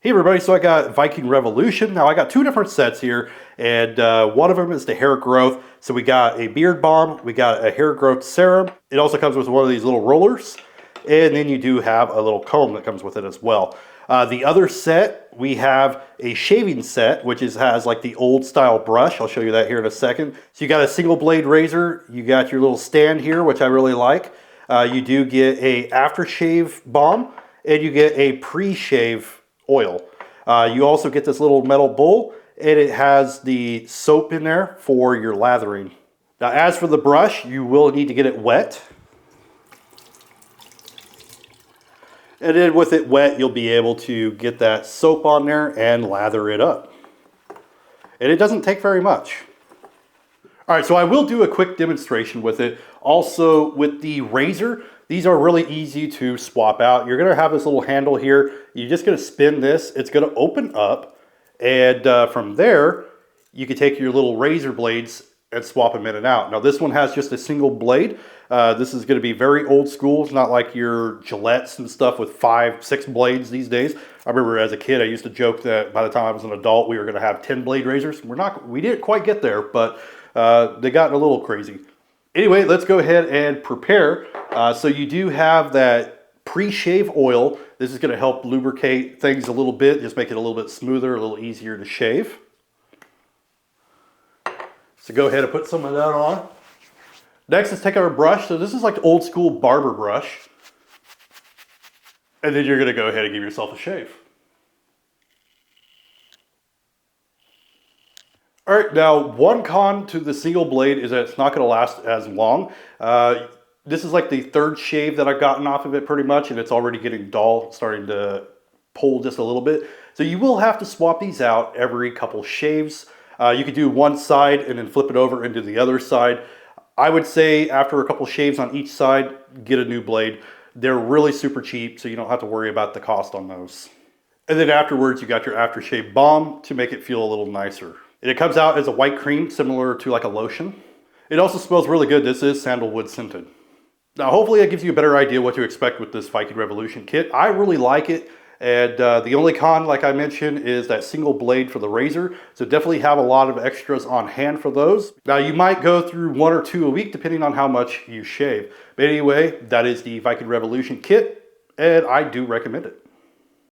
Hey everybody, so I got Viking Revolution. Now I got two different sets here, and one of them is the hair growth. So we got a beard balm, we got a hair growth serum. It also comes with one of these little rollers, and then you do have a little comb that comes with it as well. The other set, we have a shaving set, which has like the old style brush. I'll show you that here in a second. So you got a single blade razor, you got your little stand here, which I really like. You do get a aftershave balm, and you get a pre-shave oil. You also get this little metal bowl, and it has the soap in there for your lathering. Now, as for the brush, you will need to get it wet. And then with it wet, you'll be able to get that soap on there and lather it up. And it doesn't take very much. All right, so I will do a quick demonstration with it. Also, with the razor, these are really easy to swap out. You're gonna have this little handle here. You're just gonna spin this. It's gonna open up, and from there, you can take your little razor blades and swap them in and out. Now, this one has just a single blade. This is gonna be very old school. It's not like your Gillettes and stuff with 5, 6 blades these days. I remember as a kid, I used to joke that by the time I was an adult, we were gonna have 10 blade razors. We didn't quite get there, but they got a little crazy. Anyway, let's go ahead and prepare. So you do have that pre-shave oil. This is going to help lubricate things a little bit, just make it a little bit smoother, a little easier to shave. So go ahead and put some of that on. Next, let's take our brush. So this is like the old school barber brush. And then you're going to go ahead and give yourself a shave. All right, now one con to the single blade is that it's not going to last as long. This is like the third shave that I've gotten off of it pretty much, and it's already getting dull, starting to pull just a little bit. So you will have to swap these out every couple shaves. You could do one side and then flip it over into the other side. I would say after a couple shaves on each side, get a new blade. They're really super cheap, so you don't have to worry about the cost on those. And then afterwards, you got your aftershave balm to make it feel a little nicer. And it comes out as a white cream, similar to like a lotion. It also smells really good. This is sandalwood scented. Now, hopefully that gives you a better idea what to expect with this Viking Revolution kit. I really like it. And the only con, like I mentioned, is that single blade for the razor. So definitely have a lot of extras on hand for those. Now, you might go through 1 or 2 a week, depending on how much you shave. But anyway, that is the Viking Revolution kit, and I do recommend it.